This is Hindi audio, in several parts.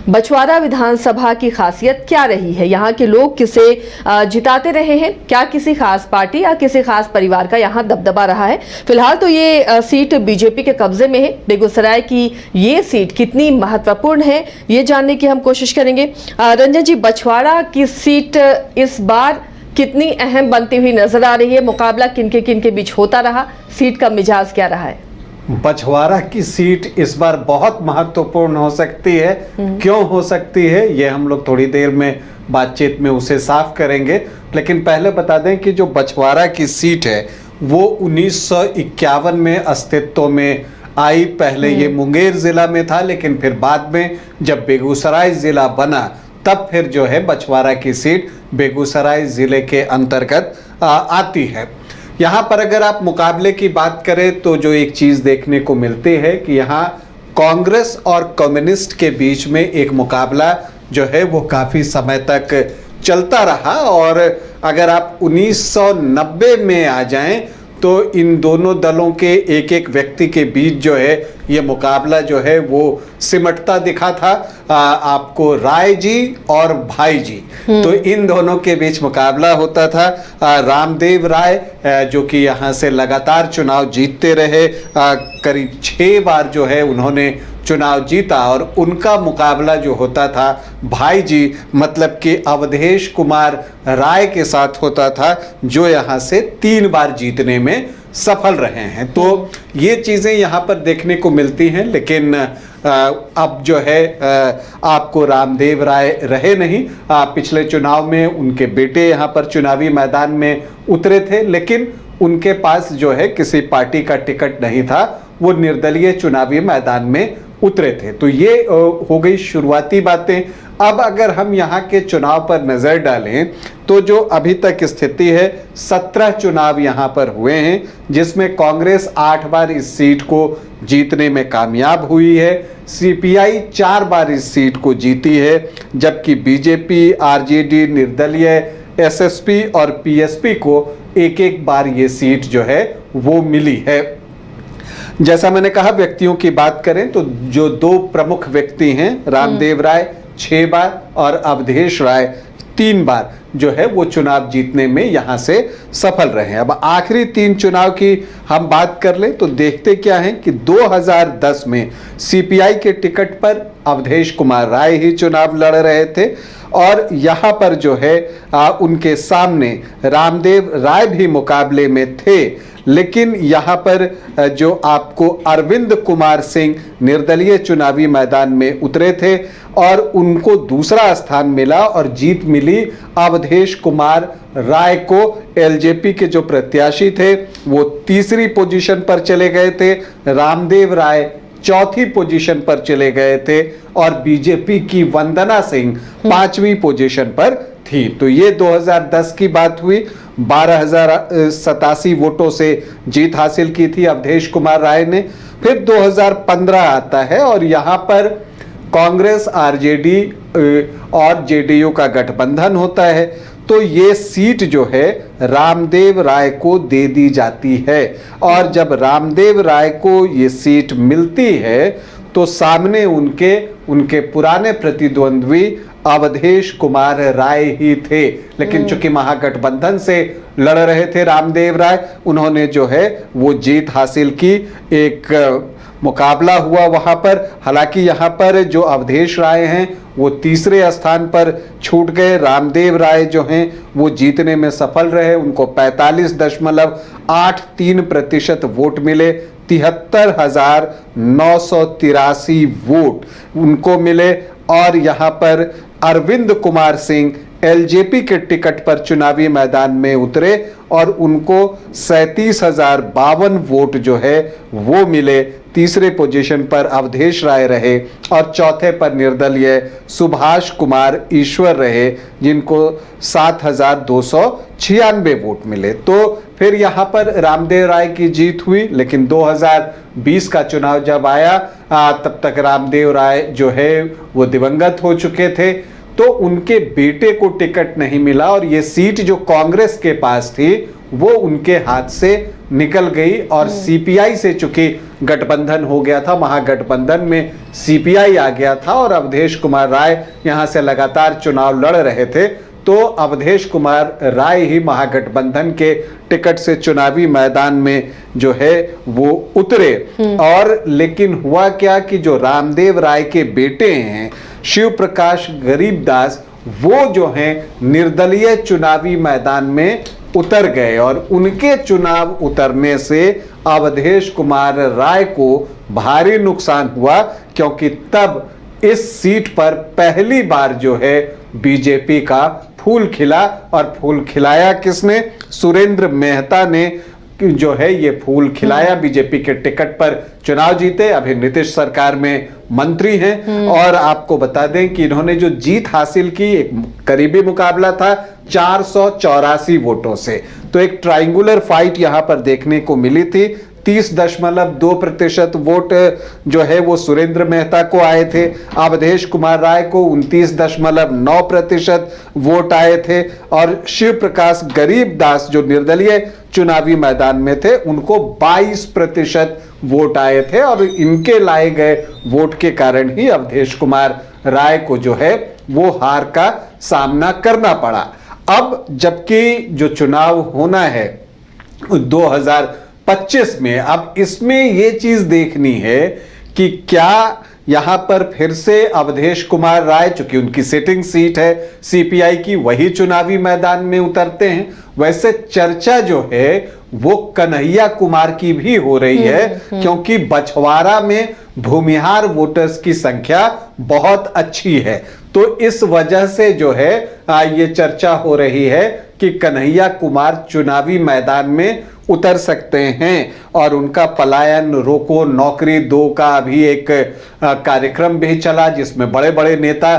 बछवाड़ा विधानसभा की खासियत क्या रही है? यहाँ के लोग किसे जिताते रहे हैं? क्या किसी खास पार्टी या किसी खास परिवार का यहाँ दबदबा रहा है? फिलहाल तो ये सीट बीजेपी के कब्जे में है। बेगूसराय की ये सीट कितनी महत्वपूर्ण है, ये जानने की हम कोशिश करेंगे। रंजन जी, बछवाड़ा की सीट इस बार कितनी अहम बनती हुई नजर आ रही है? मुकाबला किनके बीच होता रहा? सीट का मिजाज क्या रहा है? बछवाड़ा की सीट इस बार बहुत महत्वपूर्ण हो सकती है। क्यों हो सकती है, ये हम लोग थोड़ी देर में बातचीत में उसे साफ करेंगे। लेकिन पहले बता दें कि जो बछवाड़ा की सीट है वो 1951 में अस्तित्व में आई। पहले ये मुंगेर जिला में था, लेकिन फिर बाद में जब बेगूसराय जिला बना तब फिर जो है बछवाड़ा की सीट बेगूसराय जिले के अंतर्गत आती है। यहाँ पर अगर आप मुकाबले की बात करें तो जो एक चीज़ देखने को मिलती है कि यहाँ कांग्रेस और कम्युनिस्ट के बीच में एक मुकाबला जो है वो काफ़ी समय तक चलता रहा। और अगर आप 1990 में आ जाएं तो इन दोनों दलों के एक एक व्यक्ति के बीच जो है ये मुकाबला जो है वो सिमटता दिखा था। आपको राय जी और भाई जी, तो इन दोनों के बीच मुकाबला होता था। रामदेव राय जो कि यहाँ से लगातार चुनाव जीतते रहे, करीब 6 बार जो है उन्होंने चुनाव जीता, और उनका मुकाबला जो होता था भाई जी मतलब कि अवधेश कुमार राय के साथ होता था, जो यहाँ से 3 बार जीतने में सफल रहे हैं। तो ये चीज़ें यहाँ पर देखने को मिलती हैं। लेकिन अब जो है आपको रामदेव राय रहे नहीं। पिछले चुनाव में उनके बेटे यहाँ पर चुनावी मैदान में उतरे थे, लेकिन उनके पास जो है किसी पार्टी का टिकट नहीं था, वो निर्दलीय चुनावी मैदान में उतरे थे। तो ये हो गई शुरुआती बातें। अब अगर हम यहाँ के चुनाव पर नज़र डालें तो जो अभी तक स्थिति है, 17 चुनाव यहाँ पर हुए हैं, जिसमें कांग्रेस 8 बार इस सीट को जीतने में कामयाब हुई है। सीपीआई 4 बार इस सीट को जीती है, जबकि बीजेपी, आरजेडी, निर्दलीय, एसएसपी और पीएसपी को एक एक बार ये सीट जो है वो मिली है। जैसा मैंने कहा, व्यक्तियों की बात करें तो जो 2 प्रमुख व्यक्ति हैं, रामदेव राय 6 बार और अवधेश राय 3 बार जो है वो चुनाव जीतने में यहाँ से सफल रहे हैं। अब आखिरी 3 चुनाव की हम बात कर लें तो देखते क्या है कि 2010 में सीपीआई के टिकट पर अवधेश कुमार राय ही चुनाव लड़ रहे थे, और यहाँ पर जो है उनके सामने रामदेव राय भी मुकाबले में थे। लेकिन यहाँ पर जो आपको अरविंद कुमार सिंह निर्दलीय चुनावी मैदान में उतरे थे और उनको दूसरा स्थान मिला, और जीत मिली अवधेश कुमार राय को। एलजेपी के जो प्रत्याशी थे वो 3री पोजीशन पर चले गए थे, रामदेव राय 4थी पोजीशन पर चले गए थे, और बीजेपी की वंदना सिंह 5वीं पोजीशन पर थी। तो ये 2010 की बात हुई। 12,087 वोटों से जीत हासिल की थी अवधेश कुमार राय ने। फिर 2015 आता है और यहाँ पर कांग्रेस, आरजेडी और जेडीयू का गठबंधन होता है। तो ये सीट जो है रामदेव राय को दे दी जाती है, और जब रामदेव राय को ये सीट मिलती है तो सामने उनके पुराने प्रतिद्वंद्वी अवधेश कुमार राय ही थे। लेकिन चूंकि महागठबंधन से लड़ रहे थे रामदेव राय, उन्होंने जो है वो जीत हासिल की। एक मुकाबला हुआ वहां पर। हालांकि यहाँ पर जो अवधेश राय हैं वो 3रे स्थान पर छूट गए। रामदेव राय जो हैं वो जीतने में सफल रहे, उनको 45.83% वोट मिले। 73,983 वोट उनको मिले। और यहाँ पर अरविंद कुमार सिंह एलजेपी के टिकट पर चुनावी मैदान में उतरे और उनको 37,052 वोट जो है वो मिले। 3रे पोजीशन पर अवधेश राय रहे और 4थे पर निर्दलीय सुभाष कुमार ईश्वर रहे, जिनको 7,296 वोट मिले। तो फिर यहाँ पर रामदेव राय की जीत हुई। लेकिन 2020 का चुनाव जब आया तब तक रामदेव राय जो है वो दिवंगत हो चुके थे, तो उनके बेटे को टिकट नहीं मिला और ये सीट जो कांग्रेस के पास थी वो उनके हाथ से निकल गई और सीपीआई से चूंकि गठबंधन हो गया था, महागठबंधन में सीपीआई आ गया था और अवधेश कुमार राय यहां से लगातार चुनाव लड़ रहे थे, तो अवधेश कुमार राय ही महागठबंधन के टिकट से चुनावी मैदान में जो है वो उतरे। और लेकिन हुआ क्या कि जो रामदेव राय के बेटे हैं शिव प्रकाश गरीबदास, वो जो हैं निर्दलीय चुनावी मैदान में उतर गए और उनके चुनाव उतरने से अवधेश कुमार राय को भारी नुकसान हुआ, क्योंकि तब इस सीट पर पहली बार जो है बीजेपी का फूल खिला। और फूल खिलाया किसने? सुरेंद्र मेहता ने जो है ये फूल खिलाया, बीजेपी के टिकट पर चुनाव जीते, अभी नीतीश सरकार में मंत्री हैं। और आपको बता दें कि इन्होंने जो जीत हासिल की, एक करीबी मुकाबला था 484 वोटों से, तो एक ट्रायंगुलर फाइट यहां पर देखने को मिली थी। 30.2% वोट जो है वो सुरेंद्र मेहता को आए थे, अवधेश कुमार राय को 29.9% वोट आए थे और शिव प्रकाश गरीबदास जो निर्दलीय चुनावी मैदान में थे उनको 22% वोट आए थे। और इनके लाए गए वोट के कारण ही अवधेश कुमार राय को जो है वो हार का सामना करना पड़ा। अब जबकि जो चुनाव होना है 2025 में, अब इसमें ये चीज देखनी है कि क्या यहां पर फिर से अवधेश कुमार राय, चूंकि उनकी सिटिंग सीट है सीपीआई की, वही चुनावी मैदान में उतरते हैं। वैसे चर्चा जो है वो कन्हैया कुमार की भी हो रही है, क्योंकि बछवाड़ा में भूमिहार वोटर्स की संख्या बहुत अच्छी है, तो इस वजह से जो है ये चर्चा हो रही है कि कन्हैया कुमार चुनावी मैदान में उतर सकते हैं। और उनका पलायन रोको नौकरी दो का अभी एक कार्यक्रम भी चला जिसमें बड़े बड़े नेता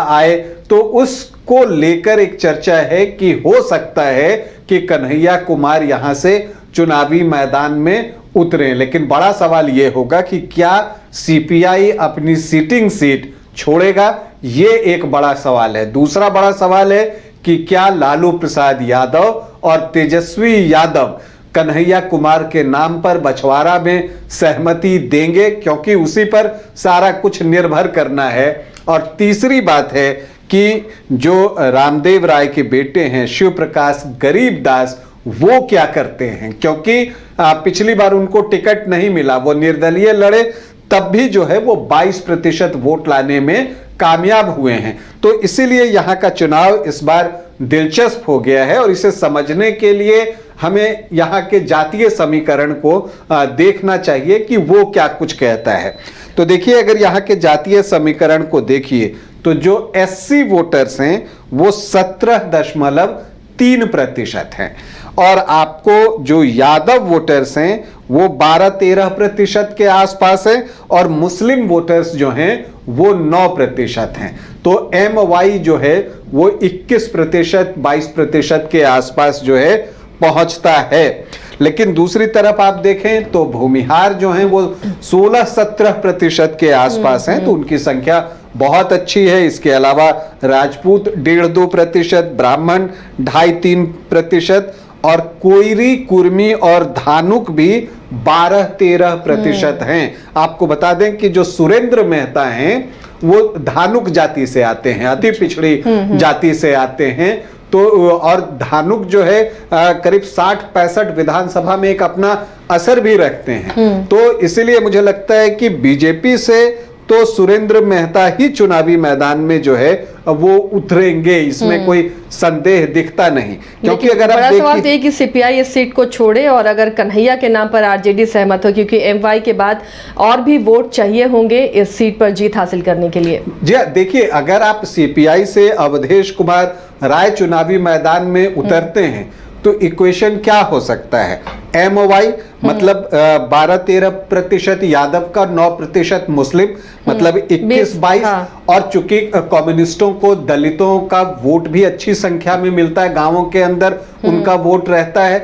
आए, तो उसको लेकर एक चर्चा है कि हो सकता है कि कन्हैया कुमार यहां से चुनावी मैदान में उतरे। लेकिन बड़ा सवाल यह होगा कि क्या सीपीआई अपनी सिटिंग सीट छोड़ेगा, ये एक बड़ा सवाल है। दूसरा बड़ा सवाल है कि क्या लालू प्रसाद यादव और तेजस्वी यादव कन्हैया कुमार के नाम पर बछवाड़ा में सहमति देंगे, क्योंकि उसी पर सारा कुछ निर्भर करना है। और तीसरी बात है कि जो रामदेव राय के बेटे हैं शिव प्रकाश गरीबदास, वो क्या करते हैं, क्योंकि पिछली बार उनको टिकट नहीं मिला, वो निर्दलीय लड़े, तब भी जो है वो 22% वोट लाने में कामयाब हुए हैं। तो इसीलिए यहां का चुनाव इस बार दिलचस्प हो गया है और इसे समझने के लिए हमें यहां के जातीय समीकरण को देखना चाहिए कि वो क्या कुछ कहता है। तो देखिए, अगर यहां के जातीय समीकरण को देखिए तो जो एससी वोटर्स हैं वो 17.3% हैं और आपको जो यादव वोटर्स हैं वो 12-13% के आसपास है और मुस्लिम वोटर्स जो हैं वो 9% हैं। तो MY जो है वो 21%, 22% के आसपास जो है पहुंचता है। लेकिन दूसरी तरफ आप देखें तो भूमिहार जो हैं वो 16-17% के आसपास हैं, तो उनकी संख्या बहुत अच्छी है। इसके अलावा राजपूत 1.5-2%, ब्राह्मण 2.5-3% और कोयरी, कुर्मी और धानुक भी 12-13% हैं। आपको बता दें कि जो सुरेंद्र मेहता हैं वो धानुक जाति से आते हैं, अति पिछड़ी जाति से आते हैं। तो और धानुक जो है करीब 60-65 विधानसभा में एक अपना असर भी रखते हैं। तो इसलिए मुझे लगता है कि बीजेपी से तो सुरेंद्र मेहता ही चुनावी मैदान में जो है वो उतरेंगे, इसमें कोई संदेह दिखता नहीं। क्योंकि अगर आप बड़ा सवाल तो ये कि सीपीआई इस सीट को छोड़े और अगर कन्हैया के नाम पर आरजेडी सहमत हो, क्योंकि MY के बाद और भी वोट चाहिए होंगे इस सीट पर जीत हासिल करने के लिए। जी देखिए, अगर आप सीपीआई से अवधेश कुमार राय चुनावी मैदान में उतरते हैं तो इक्वेशन क्या हो सकता है? MY मतलब 12-13% यादव का, 9% मुस्लिम, मतलब 21-22। और चूंकि कम्युनिस्टों को, दलितों का वोट भी अच्छी संख्या में मिलता है, गांवों के अंदर उनका वोट रहता है,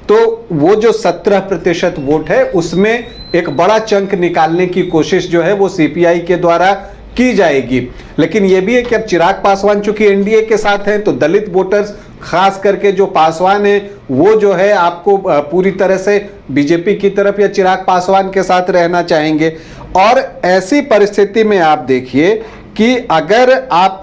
तो वो जो 17% वोट है उसमें एक बड़ा चंक निकालने की कोशिश जो है वो सीपीआई के द्वारा की जाएगी। लेकिन यह भी है कि अब चिराग पासवान चूंकि एनडीए के साथ हैं, तो दलित वोटर्स खास करके जो पासवान है वो जो है आपको पूरी तरह से बीजेपी की तरफ या चिराग पासवान के साथ रहना चाहेंगे। और ऐसी परिस्थिति में आप देखिए कि अगर आप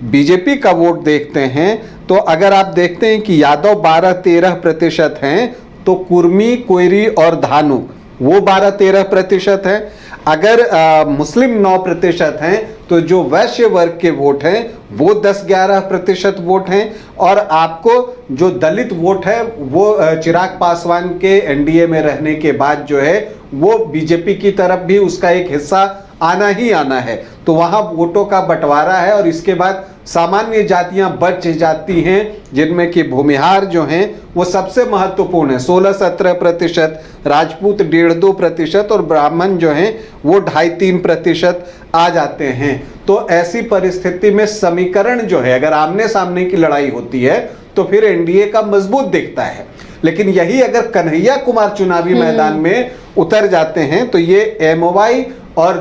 बीजेपी का वोट देखते हैं तो अगर आप देखते हैं कि यादव 12-13% हैं, तो कुर्मी, कोयरी और धानुक वो 12-13% हैं। अगर मुस्लिम 9% हैं, तो जो वैश्य वर्ग के वोट हैं वो 10-11% वोट हैं। और आपको जो दलित वोट है वो चिराग पासवान के एनडीए में रहने के बाद जो है वो बीजेपी की तरफ भी उसका एक हिस्सा आना ही आना है। तो वहां वोटों का बंटवारा है। और इसके बाद सामान्य जातियां बच जाती हैं, जिनमें कि भूमिहार जो हैं वो सबसे महत्वपूर्ण है, 16-17%, राजपूत 1.5-2% और ब्राह्मण जो हैं वो 2.5-3% आ जाते हैं। तो ऐसी परिस्थिति में समीकरण जो है, अगर आमने सामने की लड़ाई होती है तो फिर एनडीए का मजबूत दिखता है। लेकिन यही अगर कन्हैया कुमार चुनावी मैदान में उतर जाते हैं तो ये एमओवाई और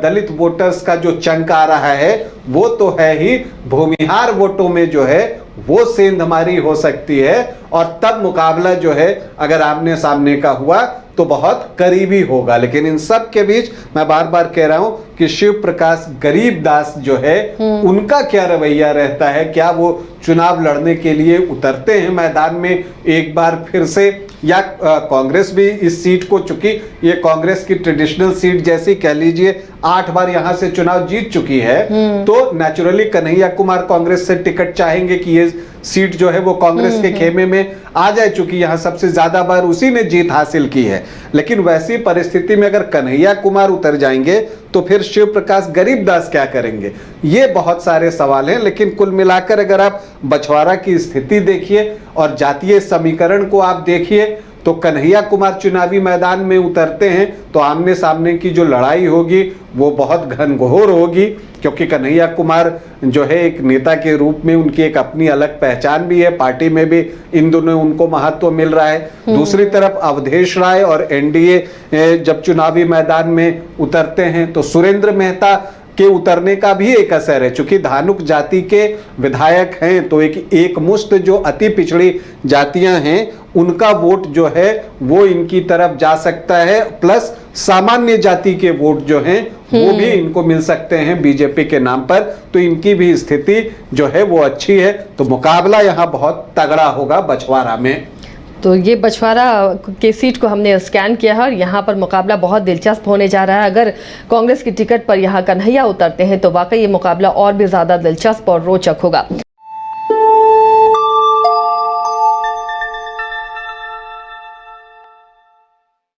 दलित वोटर्स का जो चंक आ रहा है वो तो है ही, भूमिहार वोटों में जो है वो सेंधमारी हो सकती है। और तब मुकाबला जो है अगर आमने सामने का हुआ तो बहुत करीबी होगा। लेकिन इन सब के बीच मैं बार बार कह रहा हूं कि शिव प्रकाश गरीबदास जो है उनका क्या रवैया रहता है, क्या वो चुनाव लड़ने के लिए उतरते हैं मैदान में एक बार फिर से, या कांग्रेस भी इस सीट को, चूंकि ये कांग्रेस की ट्रेडिशनल सीट जैसी कह लीजिए 8 बार यहां से चुनाव जीत चुकी है, तो नेचुरली कन्हैया कुमार कांग्रेस से टिकट चाहेंगे कि ये सीट जो है वो कांग्रेस के खेमे में आ जाए, चूंकि यहां सबसे ज्यादा बार उसी ने जीत हासिल की है। लेकिन वैसी परिस्थिति में अगर कन्हैया कुमार उतर जाएंगे तो फिर शिव प्रकाश गरीबदास क्या करेंगे, ये बहुत सारे सवाल हैं। लेकिन कुल मिलाकर अगर आप बछवाड़ा की स्थिति देखिए और जातीय समीकरण को आप देखिए तो कन्हैया कुमार चुनावी मैदान में उतरते हैं तो आमने सामने की जो लड़ाई होगी वो बहुत घनघोर होगी, क्योंकि कन्हैया कुमार जो है एक नेता के रूप में उनकी एक अपनी अलग पहचान भी है, पार्टी में भी इन दोनों उनको महत्व मिल रहा है। दूसरी तरफ अवधेश राय और एनडीए जब चुनावी मैदान में उतरते हैं तो सुरेंद्र मेहता के उतरने का भी एक असर है, चूंकि धानुक जाति के विधायक हैं तो एक मुश्त जो अति पिछड़ी जातियां हैं उनका वोट जो है वो इनकी तरफ जा सकता है, प्लस सामान्य जाति के वोट जो हैं वो भी इनको मिल सकते हैं बीजेपी के नाम पर। तो इनकी भी स्थिति जो है वो अच्छी है। तो मुकाबला यहाँ बहुत तगड़ा होगा बछवाड़ा में। तो ये बछवाड़ा के सीट को हमने स्कैन किया है और यहाँ पर मुकाबला बहुत दिलचस्प होने जा रहा है। अगर कांग्रेस की टिकट पर यहाँ कन्हैया उतरते हैं तो वाकई ये मुकाबला और भी ज़्यादा दिलचस्प और रोचक होगा।